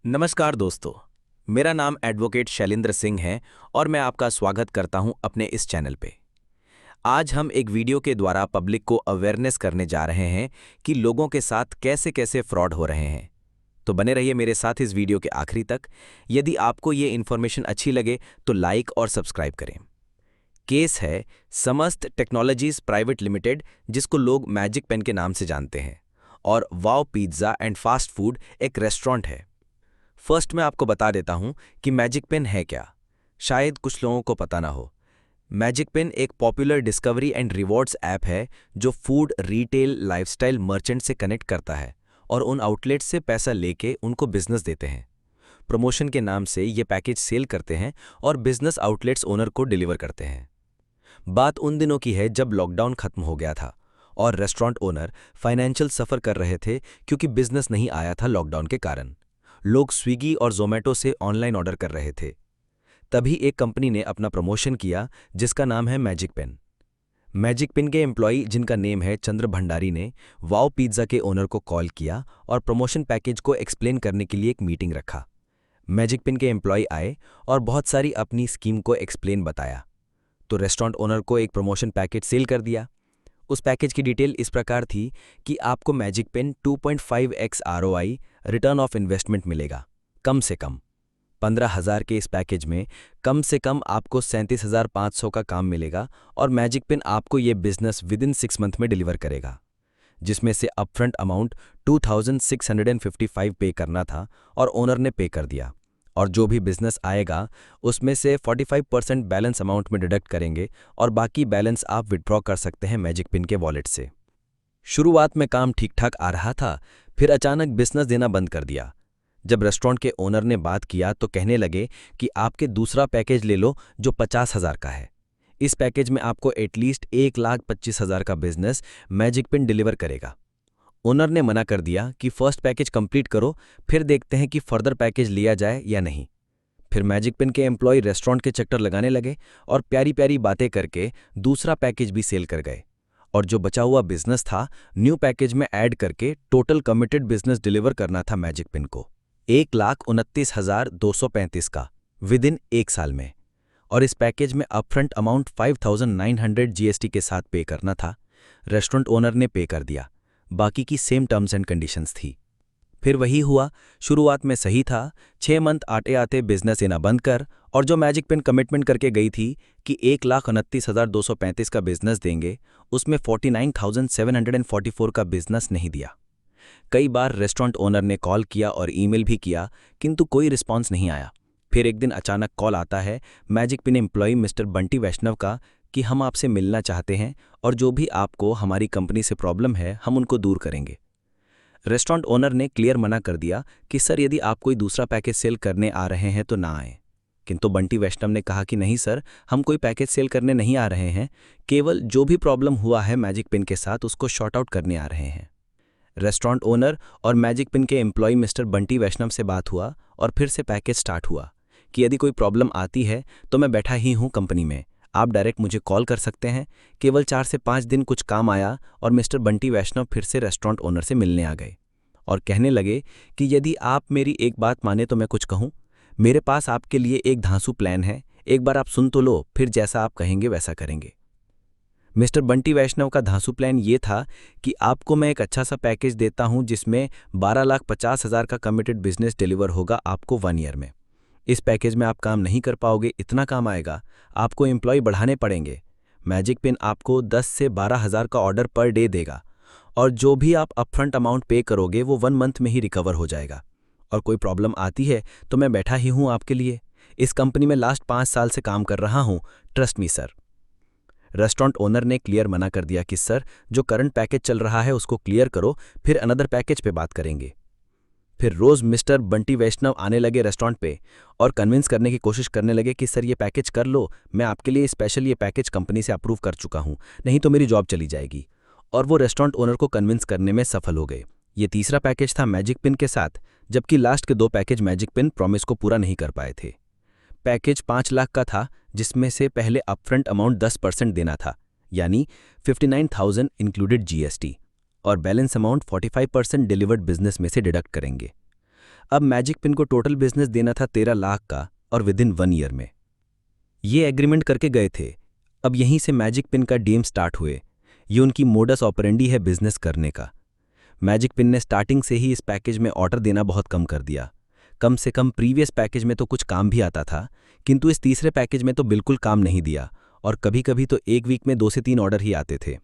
नमस्कार दोस्तों। मेरा नाम एडवोकेट शैलेंद्र सिंह है और मैं आपका स्वागत करता हूं अपने इस चैनल पे। आज हम एक वीडियो के द्वारा पब्लिक को अवेयरनेस करने जा रहे हैं कि लोगों के साथ कैसे कैसे फ्रॉड हो रहे हैं। तो बने रहिए मेरे साथ इस वीडियो के आखिरी तक। यदि आपको ये इन्फॉर्मेशन अच्छी लगे तो लाइक और सब्सक्राइब करें। केस है समस्त टेक्नोलॉजीज प्राइवेट लिमिटेड, जिसको लोग मैजिक पेन के नाम से जानते हैं, और वाव पिज्ज़ा एंड फास्ट फूड एक रेस्टोरेंट है। फर्स्ट मैं आपको बता देता हूं कि मैजिक पेन है क्या। शायद कुछ लोगों को पता ना हो। मैजिक पेन एक popular discovery and rewards app है जो फूड, रिटेल, लाइफस्टाइल मर्चेंट से कनेक्ट करता है और उन आउटलेट्स से पैसा लेके उनको बिजनेस देते हैं। प्रमोशन के नाम से ये पैकेज सेल करते हैं और बिजनेस आउटलेट्स ओनर को डिलीवर करते हैं। बात उन दिनों की है जब लॉकडाउन खत्म हो गया था और रेस्टोरेंट ओनर फाइनेंशियल सफ़र कर रहे थे क्योंकि बिजनेस नहीं आया था लॉकडाउन के कारण। लोग स्विगी और जोमेटो से ऑनलाइन ऑर्डर कर रहे थे। तभी एक कंपनी ने अपना प्रमोशन किया जिसका नाम है मैजिक पेन। मैजिक पेन के एम्प्लॉई, जिनका नेम है चंद्र भंडारी, ने वाव पिज्ज़ा के ओनर को कॉल किया और प्रमोशन पैकेज को एक्सप्लेन करने के लिए एक मीटिंग रखा। मैजिक पेन के एम्प्लॉय आए और बहुत सारी अपनी स्कीम को एक्सप्लेन बताया। तो रेस्टोरेंट ओनर को एक प्रमोशन पैकेज सेल कर दिया। उस पैकेज की डिटेल इस प्रकार थी कि आपको magic pen 2.5x ROI return of investment मिलेगा। कम से कम 15,000 के इस पैकेज में कम से कम आपको 37,500 का काम मिलेगा और मैजिक पेन आपको ये बिजनेस विद इन 6 मंथ में डिलीवर करेगा, जिसमें से अपफ्रंट अमाउंट 2,655 पे करना था और ओनर ने पे कर दिया। और जो भी बिजनेस आएगा उसमें से 45% बैलेंस अमाउंट में डिडक्ट करेंगे और बाकी बैलेंस आप विड्रॉ कर सकते हैं मैजिक पिन के वॉलेट से। शुरुआत में काम ठीक ठाक आ रहा था, फिर अचानक बिजनेस देना बंद कर दिया। जब रेस्टोरेंट के ओनर ने बात किया तो कहने लगे कि आपके दूसरा पैकेज ले लो जो 50,000 का है। इस पैकेज में आपको एटलीस्ट 1,25,000 का बिजनेस मैजिक पिन डिलीवर करेगा। ओनर ने मना कर दिया कि फर्स्ट पैकेज कंप्लीट करो, फिर देखते हैं कि फर्दर पैकेज लिया जाए या नहीं। फिर मैजिक पेन के एम्प्लॉय रेस्टोरेंट के चक्कर लगाने लगे और प्यारी प्यारी बातें करके दूसरा पैकेज भी सेल कर गए और जो बचा हुआ बिजनेस था न्यू पैकेज में ऐड करके टोटल कमिटेड बिजनेस डिलीवर करना था मैजिक पेन को 1,29,235 का विद इन 1 साल में। और इस पैकेज में अपफ्रंट अमाउंट 5,900 GST के साथ पे करना था। रेस्टोरेंट ओनर ने पे कर दिया, बाकी की सेम टर्म्स एंड कंडीशंस थी। फिर वही हुआ, शुरुआत में सही था। 6 मंथ आते आते बिजनेस देना बंद कर और जो मैजिक पेन कमिटमेंट करके गई थी कि 1,29,235 का बिजनेस देंगे, उसमें 49,744 का बिजनेस नहीं दिया। कई बार रेस्टोरेंट ओनर ने कॉल किया और ईमेल भी किया, किंतु कोई रिस्पॉन्स नहीं आया। फिर एक दिन अचानक कॉल आता है magic pen employ mister Bunty Vaishnav का कि हम आपसे मिलना चाहते हैं और जो भी आपको हमारी कंपनी से प्रॉब्लम है हम उनको दूर करेंगे। रेस्टोरेंट ओनर ने क्लियर मना कर दिया कि सर, यदि आप कोई दूसरा पैकेज सेल करने आ रहे हैं तो ना आए। किंतु बंटी वैष्णव ने कहा कि नहीं सर, हम कोई पैकेज सेल करने नहीं आ रहे हैं, केवल जो भी प्रॉब्लम हुआ है मैजिक पेन के साथ उसको शॉर्ट आउट करने आ रहे हैं। रेस्टोरेंट ओनर और मैजिक पेन के एम्प्लॉय मिस्टर बंटी वैष्णव से बात हुआ और फिर से पैकेज स्टार्ट हुआ कि यदि कोई प्रॉब्लम आती है तो मैं बैठा ही हूँ कंपनी में, आप डायरेक्ट मुझे कॉल कर सकते हैं। केवल 4 से 5 दिन कुछ काम आया और मिस्टर बंटी वैष्णव फिर से रेस्टोरेंट ओनर से मिलने आ गए और कहने लगे कि यदि आप मेरी एक बात माने तो मैं कुछ कहूँ, मेरे पास आपके लिए एक धांसू प्लान है, एक बार आप सुन तो लो, फिर जैसा आप कहेंगे वैसा करेंगे। मिस्टर बंटी वैष्णव का धांसू प्लान ये था कि आपको मैं एक अच्छा सा पैकेज देता हूं जिसमें 12,50,000 का कमिटेड बिजनेस डिलीवर होगा आपको 1 ईयर में। इस पैकेज में आप काम नहीं कर पाओगे, इतना काम आएगा, आपको एम्प्लॉय बढ़ाने पड़ेंगे। मैजिक पेन आपको 10 से 12,000 का ऑर्डर पर डे देगा और जो भी आप अपफ्रंट अमाउंट पे करोगे वो 1 मंथ में ही रिकवर हो जाएगा। और कोई प्रॉब्लम आती है तो मैं बैठा ही हूँ आपके लिए। इस कंपनी में लास्ट 5 साल से काम कर रहा हूँ, trust me sir. Restaurant owner ने क्लियर मना कर दिया कि सर, जो करंट पैकेज चल रहा है उसको क्लियर करो, फिर अनदर पैकेज पे बात करेंगे। फिर रोज मिस्टर बंटी वैष्णव आने लगे रेस्टोरेंट पे और कन्विंस करने की कोशिश करने लगे कि सर ये पैकेज कर लो, मैं आपके लिए स्पेशल ये पैकेज कंपनी से अप्रूव कर चुका हूँ, नहीं तो मेरी जॉब चली जाएगी। और वो रेस्टोरेंट ओनर को कन्विंस करने में सफल हो गए। ये तीसरा पैकेज था मैजिक पिन के साथ, जबकि लास्ट के 2 पैकेज मैजिक पिन प्रॉमिस को पूरा नहीं कर पाए थे। पैकेज 5 लाख का था, जिसमें से पहले अपफ्रंट अमाउंट 10% देना था, यानी 59,000 इंक्लूडेड GST, और बैलेंस अमाउंट 45% डिलीवर्ड बिजनेस में से डिडक्ट करेंगे। अब मैजिक पिन को टोटल बिजनेस देना था 13 लाख का और विदिन 1 ईयर में। ये एग्रीमेंट करके गए थे। अब यहीं से मैजिक पिन का डीएम स्टार्ट हुए। ये उनकी मोडस ऑपरेंडी है बिजनेस करने का। मैजिक पिन ने स्टार्टिंग से ही इस पैकेज में ऑर्डर देना बहुत कम कर दिया। कम से कम प्रीवियस पैकेज में तो कुछ काम भी आता था, किंतु इस तीसरे पैकेज में तो बिल्कुल काम नहीं दिया और कभी कभी तो एक वीक में 2 से 3 ऑर्डर ही आते थे।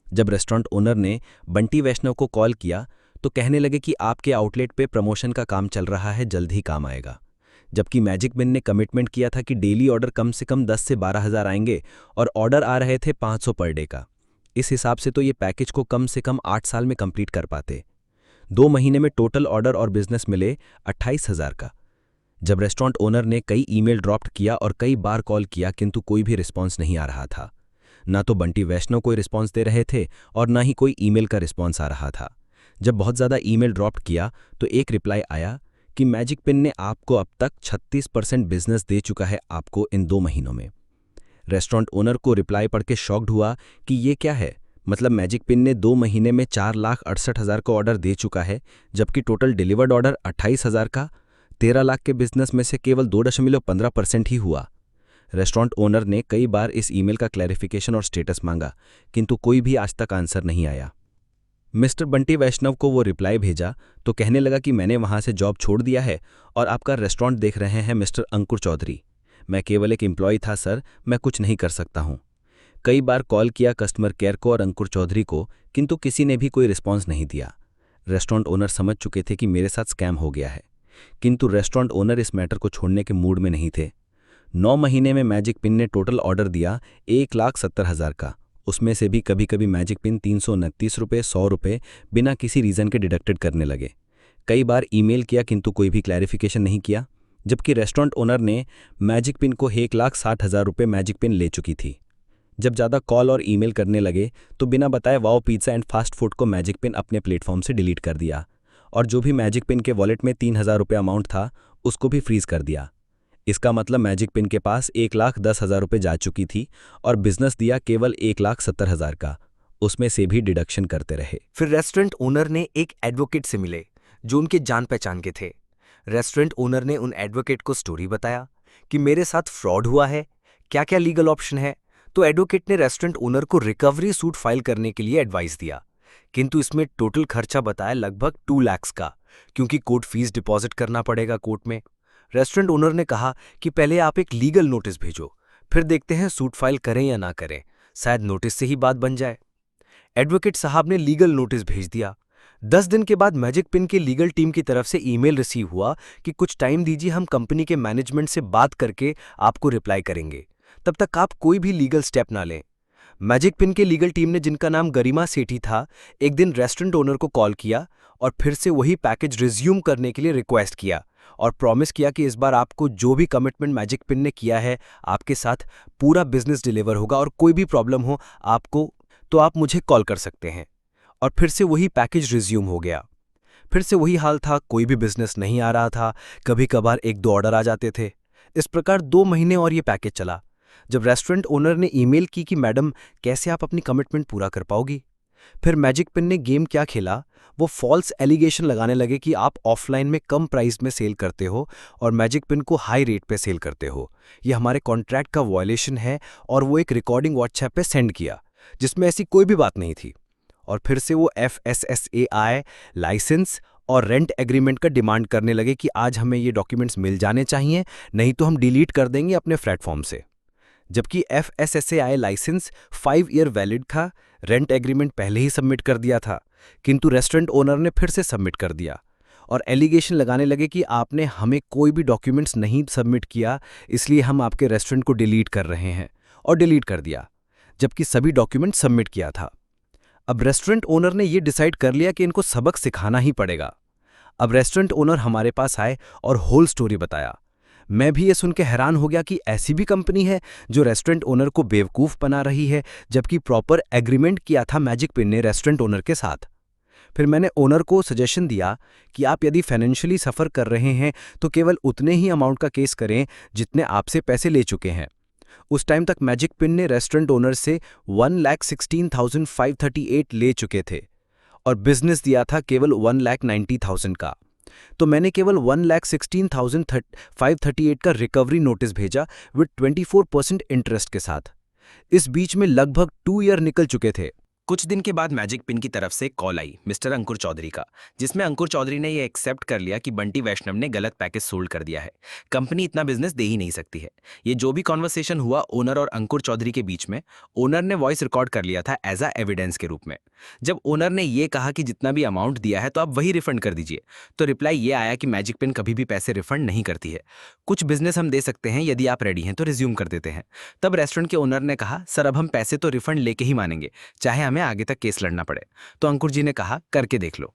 जब रेस्टोरेंट ओनर ने बंटी वैष्णव को कॉल किया तो कहने लगे कि आपके आउटलेट पे प्रमोशन का काम चल रहा है, जल्द ही काम आएगा। जबकि मैजिक पिन ने कमिटमेंट किया था कि डेली ऑर्डर कम से कम 10 से 12 हज़ार आएंगे और ऑर्डर आ रहे थे 500 पर डे का। इस हिसाब से तो ये पैकेज को कम से कम 8 साल में कंप्लीट कर पाते। 2 महीने में टोटल ऑर्डर और बिजनेस मिले 28,000 का। जब रेस्टोरेंट ओनर ने कई ईमेल ड्रॉप किया और कई बार कॉल किया, किंतु कोई भी रिस्पॉन्स नहीं आ रहा था। ना तो बंटी वैष्णव कोई रिस्पॉन्स दे रहे थे और ना ही कोई ईमेल का रिस्पॉन्स आ रहा था। जब बहुत ज़्यादा ईमेल ड्रॉप किया तो एक रिप्लाई आया कि मैजिक पिन ने आपको अब तक 36% बिजनेस दे चुका है आपको इन 2 महीनों में। रेस्टोरेंट ओनर को रिप्लाई पढ़ के शॉक्ड हुआ कि ये क्या है, मतलब मैजिक पिन ने 2 महीने में 4,68,000 का ऑर्डर दे चुका है, जबकि टोटल डिलीवर्ड ऑर्डर 28,000 का 13 लाख के बिजनेस में से केवल 2.15% ही हुआ। रेस्टोरेंट ओनर ने कई बार इस ईमेल का क्लैरिफिकेशन और स्टेटस मांगा, किंतु कोई भी आज तक आंसर नहीं आया। मिस्टर बंटी वैष्णव को वो रिप्लाई भेजा तो कहने लगा कि मैंने वहां से जॉब छोड़ दिया है और आपका रेस्टोरेंट देख रहे हैं मिस्टर अंकुर चौधरी। मैं केवल एक एम्प्लॉय था सर, मैं कुछ नहीं कर सकता हूं। कई बार कॉल किया कस्टमर केयर को और अंकुर चौधरी को, किंतु किसी ने भी कोई रिस्पॉन्स नहीं दिया। रेस्टोरेंट ओनर समझ चुके थे कि मेरे साथ स्कैम हो गया है, किंतु रेस्टोरेंट ओनर इस मैटर को छोड़ने के मूड में नहीं थे। 9 महीने में मैजिक पिन ने टोटल ऑर्डर दिया 1,70,000 का। उसमें से भी कभी कभी मैजिक पिन 329 रुपये, 100 रुपये बिना किसी रीज़न के डिडक्टेड करने लगे। कई बार ईमेल किया किंतु कोई भी क्लैरिफिकेशन नहीं किया, जबकि रेस्टोरेंट ओनर ने मैजिक पिन को 1,60,000 रुपये मैजिक पिन ले चुकी थी। जब ज़्यादा कॉल और ईमेल करने लगे तो बिना बताए wow pizza and fast food को मैजिक पिन अपने प्लेटफॉर्म से डिलीट कर दिया और जो भी मैजिक पिन के वॉलेट में 3,000 रुपये अमाउंट था उसको भी फ्रीज कर दिया। इसका मतलब मैजिक पिन के पास 1,10,000 रुपये जा चुकी थी और बिजनेस दिया केवल 1,70,000 का, उसमें से भी डिडक्शन करते रहे। फिर रेस्टोरेंट ओनर ने एक एडवोकेट से मिले जो उनके जान पहचान के थे। रेस्टोरेंट ओनर ने उन एडवोकेट को स्टोरी बताया कि मेरे साथ फ्रॉड हुआ है, क्या क्या लीगल ऑप्शन है। तो एडवोकेट ने रेस्टोरेंट ओनर को रिकवरी सूट फाइल करने के लिए एडवाइस दिया, किंतु इसमें टोटल खर्चा बताया लगभग 2 लाख का, क्योंकि कोर्ट फीस डिपॉजिट करना पड़ेगा कोर्ट में। रेस्टोरेंट ओनर ने कहा कि पहले आप एक लीगल नोटिस भेजो, फिर देखते हैं सूट फाइल करें या ना करें, शायद नोटिस से ही बात बन जाए। एडवोकेट साहब ने लीगल नोटिस भेज दिया। 10 दिन के बाद मैजिक पिन की लीगल टीम की तरफ से ईमेल रिसीव हुआ कि कुछ टाइम दीजिए, हम कंपनी के मैनेजमेंट से बात करके आपको रिप्लाई करेंगे, तब तक आप कोई भी लीगल स्टेप ना लें। मैजिक पिन के लीगल टीम ने, जिनका नाम गरिमा सेठी था, एक दिन रेस्टोरेंट ओनर को कॉल किया और फिर से वही पैकेज रिज्यूम करने के लिए रिक्वेस्ट किया और प्रॉमिस किया कि इस बार आपको जो भी कमिटमेंट मैजिक पिन ने किया है आपके साथ पूरा बिजनेस डिलीवर होगा और कोई भी प्रॉब्लम हो आपको तो आप मुझे कॉल कर सकते हैं। और फिर से वही पैकेज रिज्यूम हो गया। फिर से वही हाल था, कोई भी बिजनेस नहीं आ रहा था, कभी कभार 1-2 ऑर्डर आ जाते थे। इस प्रकार 2 महीने और ये पैकेज चला। जब रेस्टोरेंट ओनर ने ईमेल की कि मैडम कैसे आप अपनी कमिटमेंट पूरा कर पाओगी, फिर मैजिक पिन ने गेम क्या खेला, वो फॉल्स एलिगेशन लगाने लगे कि आप ऑफलाइन में कम प्राइस में सेल करते हो और मैजिक पिन को हाई रेट पे सेल करते हो, ये हमारे कॉन्ट्रैक्ट का वायलेशन है। और वो एक रिकॉर्डिंग व्हाट्सएप पे सेंड किया जिसमें ऐसी कोई भी बात नहीं थी। और फिर से वो FSSAI लाइसेंस और रेंट एग्रीमेंट का डिमांड करने लगे कि आज हमें ये डॉक्यूमेंट्स मिल जाने चाहिए, नहीं तो हम डिलीट कर देंगे अपने प्लेटफॉर्म से। जबकि FSSAI लाइसेंस 5 ईयर वैलिड था, रेंट एग्रीमेंट पहले ही सबमिट कर दिया था, किंतु रेस्टोरेंट ओनर ने फिर से सबमिट कर दिया और एलिगेशन लगाने लगे कि आपने हमें कोई भी डॉक्यूमेंट्स नहीं सबमिट किया, इसलिए हम आपके रेस्टोरेंट को डिलीट कर रहे हैं, और डिलीट कर दिया, जबकि सभी डॉक्यूमेंट सबमिट किया था। अब रेस्टोरेंट ओनर ने ये डिसाइड कर लिया कि इनको सबक सिखाना ही पड़ेगा। अब रेस्टोरेंट ओनर हमारे पास आए और होल स्टोरी बताया। मैं भी ये सुन के हैरान हो गया कि ऐसी भी कंपनी है जो रेस्टोरेंट ओनर को बेवकूफ़ बना रही है, जबकि प्रॉपर एग्रीमेंट किया था मैजिक पिन ने रेस्टोरेंट ओनर के साथ। फिर मैंने ओनर को सजेशन दिया कि आप यदि फाइनेंशियली सफ़र कर रहे हैं तो केवल उतने ही अमाउंट का केस करें जितने आपसे पैसे ले चुके हैं। उस टाइम तक मैजिक पिन ने रेस्टोरेंट ओनर से 1,16,538 ले चुके थे और बिजनेस दिया था केवल 1,90,000 का। तो मैंने केवल 1,16,538 का रिकवरी नोटिस भेजा विद 24% इंटरेस्ट के साथ। इस बीच में लगभग 2 ईयर निकल चुके थे। कुछ दिन के बाद मैजिक पिन की तरफ से कॉल आई मिस्टर अंकुर चौधरी का, जिसमें अंकुर चौधरी ने यह एक्सेप्ट कर लिया कि बंटी वैष्णव ने गलत पैकेज सोल्ड कर दिया है। कंपनी इतना बिजनेस दे ही नहीं सकती है। ये जो भी कॉन्वर्सेशन हुआ ओनर और अंकुर चौधरी के बीच में, ओनर ने वॉइस रिकॉर्ड कर लिया था एज अ एविडेंस के रूप में। जब ओनर ने ये कहा कि जितना भी अमाउंट दिया है तो आप वही रिफंड कर दीजिए, तो रिप्लाई ये आया कि मैजिक पिन कभी भी पैसे रिफंड नहीं करती है। कुछ बिजनेस हम दे सकते हैं, यदि आप रेडी हैं तो रिज्यूम कर देते हैं। तब रेस्टोरेंट के ओनर ने कहा, सर अब हम पैसे तो रिफंड लेके ही मानेंगे, चाहे हमें आगे तक केस लड़ना पड़े। तो अंकुर जी ने कहा, करके देख लो।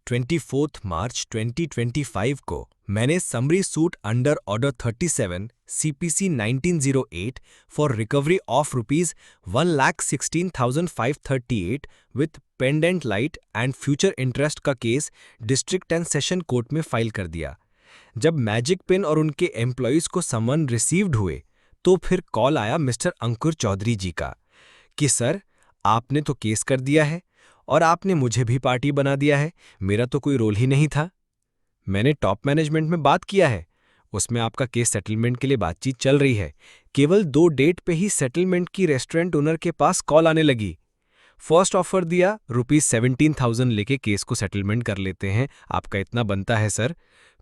24 मार्च 2025 को मैंने summary suit under order 37 CPC 1908 for recovery of ₹1,16,538 with pendente lite and future interest का case district and session court में फाइल कर दिया। जब मैजिक पिन और उनके एम्प्लॉयज को समन रिसीव्ड हुए तो फिर कॉल आया मिस्टर अंकुर चौधरी जी का कि सर आपने तो केस कर दिया है और आपने मुझे भी पार्टी बना दिया है, मेरा तो कोई रोल ही नहीं था। मैंने टॉप मैनेजमेंट में बात किया है, उसमें आपका केस सेटलमेंट के लिए बातचीत चल रही है। केवल 2 डेट पे ही सेटलमेंट की रेस्टोरेंट ओनर के पास कॉल आने लगी। फर्स्ट ऑफर दिया ₹17,000 लेके केस को सेटलमेंट कर लेते हैं, आपका इतना बनता है सर।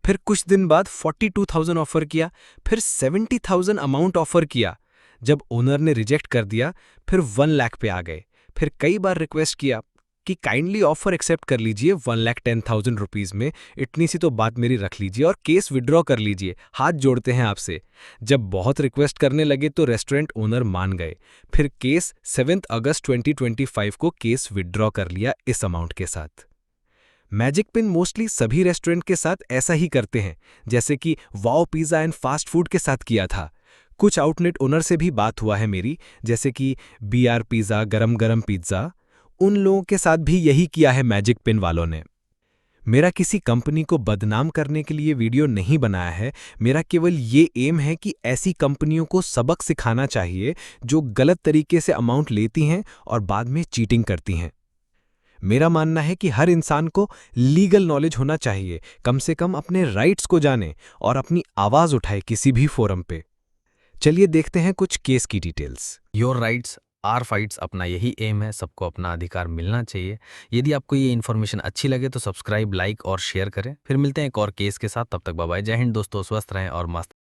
फिर कुछ दिन बाद 42,000 ऑफर किया, फिर 70,000 अमाउंट ऑफर किया। जब ओनर ने रिजेक्ट कर दिया फिर 1 लाख पे आ गए। फिर कई बार रिक्वेस्ट किया कि काइंडली ऑफर एक्सेप्ट कर लीजिए 1,10,000 रुपीज़ में, इतनी सी तो बात मेरी रख लीजिए और केस विड्रॉ कर लीजिए, हाथ जोड़ते हैं आपसे। जब बहुत रिक्वेस्ट करने लगे तो रेस्टोरेंट ओनर मान गए। फिर केस 7 अगस्त 2025 को केस विड्रॉ कर लिया इस अमाउंट के साथ। मैजिक पिन मोस्टली सभी रेस्टोरेंट के साथ ऐसा ही करते हैं, जैसे कि wow pizza and fast food के साथ किया था। कुछ आउटलेट ओनर से भी बात हुआ है मेरी, जैसे कि BR पिज़्ज़ा, गरम गरम पिज़्ज़ा, उन लोगों के साथ भी यही किया है मैजिक पिन वालों ने। मेरा किसी कंपनी को बदनाम करने के लिए वीडियो नहीं बनाया है, मेरा केवल ये एम है कि ऐसी कंपनियों को सबक सिखाना चाहिए जो गलत तरीके से अमाउंट लेती हैं और बाद में चीटिंग करती हैं। मेरा मानना है कि हर इंसान को लीगल नॉलेज होना चाहिए, कम से कम अपने राइट्स को जाने और अपनी आवाज़ उठाए किसी भी फोरम पे। चलिए देखते हैं कुछ केस की details. Your rights are fights, अपना यही एम है, सबको अपना अधिकार मिलना चाहिए। यदि आपको ये इन्फॉर्मेशन अच्छी लगे तो सब्सक्राइब, लाइक और शेयर करें। फिर मिलते हैं एक और केस के साथ, तब तक बाय बाय। जय हिंद दोस्तों, स्वस्थ रहें और मस्त